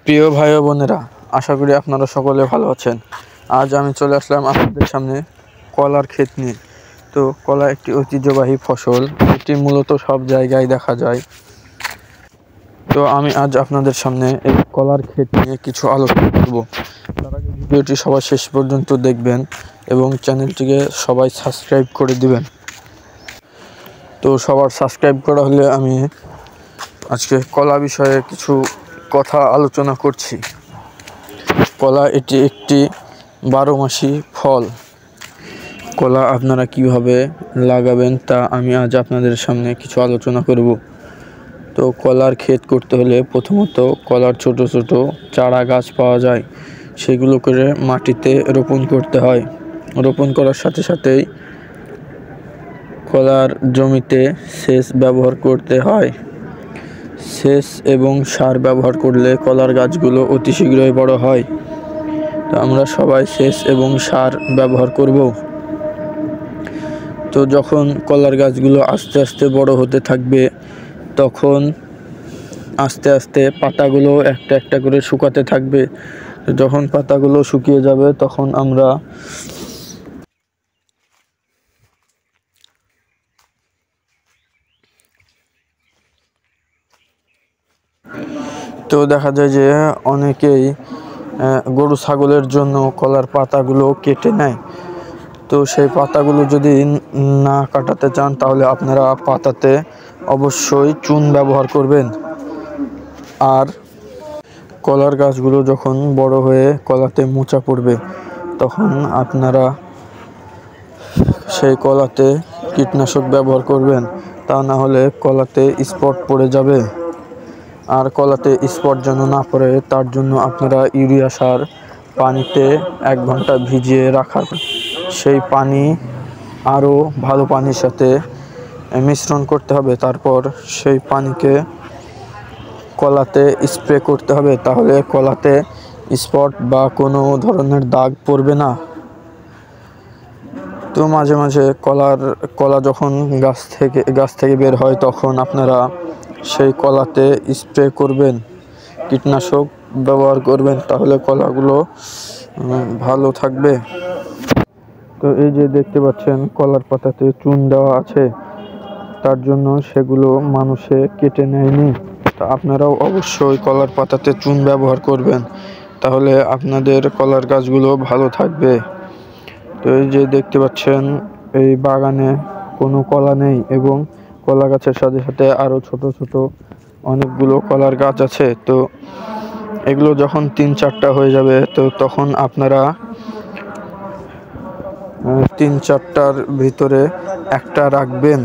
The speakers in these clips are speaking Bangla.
প্রিয় ভাই ও বোনেরা, আশা করি আপনারা সকলে ভালো আছেন। আজ আমি চলে আসলাম আপনাদের সামনে কলার ক্ষেত নিয়ে। তো কলা একটি ঐতিহ্যবাহী ফসল, এটি মূলত সব জায়গায় দেখা যায়। তো আমি আজ আপনাদের সামনে এই কলার ক্ষেত নিয়ে কিছু আলোচনা করব। তার আগে ভিডিওটি সবাই শেষ পর্যন্ত দেখবেন এবং চ্যানেলটিকে সবাই সাবস্ক্রাইব করে দিবেন। তো সবার সাবস্ক্রাইব করা হলে আমি আজকে কলা বিষয়ে কিছু কথা আলোচনা করছি। কলা এটি একটি 12 মাসি ফল। কলা আপনারা কিভাবে লাগাবেন তা আমি আজ আপনাদের সামনে কিছু আলোচনা করব। তো কলার ক্ষেত করতে হলে প্রথমত কলার ছোট ছোট চারা গাছ পাওয়া যায়, সেগুলো করে মাটিতে রোপণ করতে হয়। রোপণ করার সাথে সাথেই কলার জমিতে সেচ ব্যবহার করতে হয়। সেচ এবং সার ব্যবহার করলে কলার গাছগুলো অতি শীঘ্রই বড় হয়। তো আমরা সবাই সেচ এবং সার ব্যবহার করব। তো যখন কলার গাছগুলো আস্তে আস্তে বড় হতে থাকবে, তখন আস্তে আস্তে পাতাগুলো একটা একটা করে শুকাতে থাকবে। যখন পাতাগুলো শুকিয়ে যাবে তখন আমরা দেখা যায় যে অনেকেই গরু ছাগলের জন্য কলার পাতাগুলো কেটে নেয়। তো সেই পাতাগুলো যদি না কাটাতে চান তাহলে আপনারা পাতাতে অবশ্যই চুন ব্যবহার করবেন। আর কলার গাছগুলো যখন বড় হয়ে কলাতে মোচা পড়বে, তখন আপনারা সেই কলাতে কীটনাশক ব্যবহার করবেন। তা না হলে কলাতে স্পট পড়ে যাবে। আর কলাতে স্পট যেন না পড়ে তার জন্য আপনারা ইউরিয়া সার পানিতে 1 ঘন্টা ভিজিয়ে রাখার, সেই পানি আরও ভালো পানির সাথে মিশ্রণ করতে হবে। তারপর সেই পানিকে কলাতে স্প্রে করতে হবে, তাহলে কলাতে স্পট বা কোনো ধরনের দাগ পড়বে না। তো মাঝে মাঝে কলা যখন গাছ থেকে বের হয় তখন আপনারা সেই কলাতে স্প্রে করবেন, কীটনাশক ব্যবহার করবেন, তাহলে কলাগুলো ভালো থাকবে। তো এই যে দেখতে পাচ্ছেন কলার পাতাতে চুন দেওয়া আছে, তার জন্য সেগুলো মানুষে কেটে নেয়নি। তা আপনারাও অবশ্যই কলার পাতাতে চুন ব্যবহার করবেন, তাহলে আপনাদের কলার গাছগুলো ভালো থাকবে। তো এই যে দেখতে পাচ্ছেন এই বাগানে কোনো কলা নেই এবং কলা গাছের সাথে সাথে আরও ছোট ছোট অনেকগুলো কলার গাছ আছে। তো এগুলো যখন 3-4টা হয়ে যাবে তো তখন আপনারা 3-4টার ভিতরে একটা রাখবেন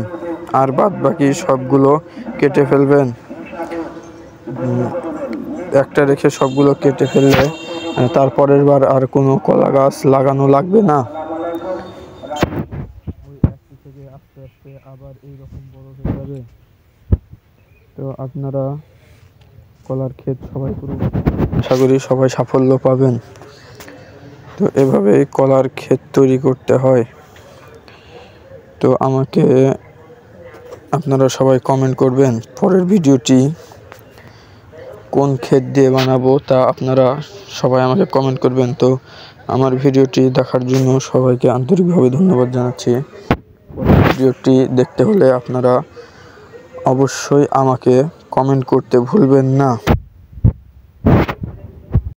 আর বাদ বাকি সবগুলো কেটে ফেলবেন। একটা রেখে সবগুলো কেটে ফেললে তারপরের বার আর কোনো কলা গাছ লাগানো লাগবে না। থেকে আস্তে আস্তে আবার এইরকম বড় হয়ে যাবে। তো আপনারা কলার ক্ষেত সবাই করুন, আশা করি সবাই সাফল্য পাবেন। তো এভাবেই কলার ক্ষেত তৈরি করতে হয়। তো আমাকে আপনারা সবাই কমেন্ট করবেন পরের ভিডিওটি কোন ক্ষেত দিয়ে বানাবো, তা আপনারা সবাই আমাকে কমেন্ট করবেন। তো আমার ভিডিওটি দেখার জন্য সবাইকে আন্তরিকভাবে ধন্যবাদ জানাচ্ছি। ভিডিওটি দেখতে হলে আপনারা অবশ্যই আমাকে কমেন্ট করতে ভুলবেন না।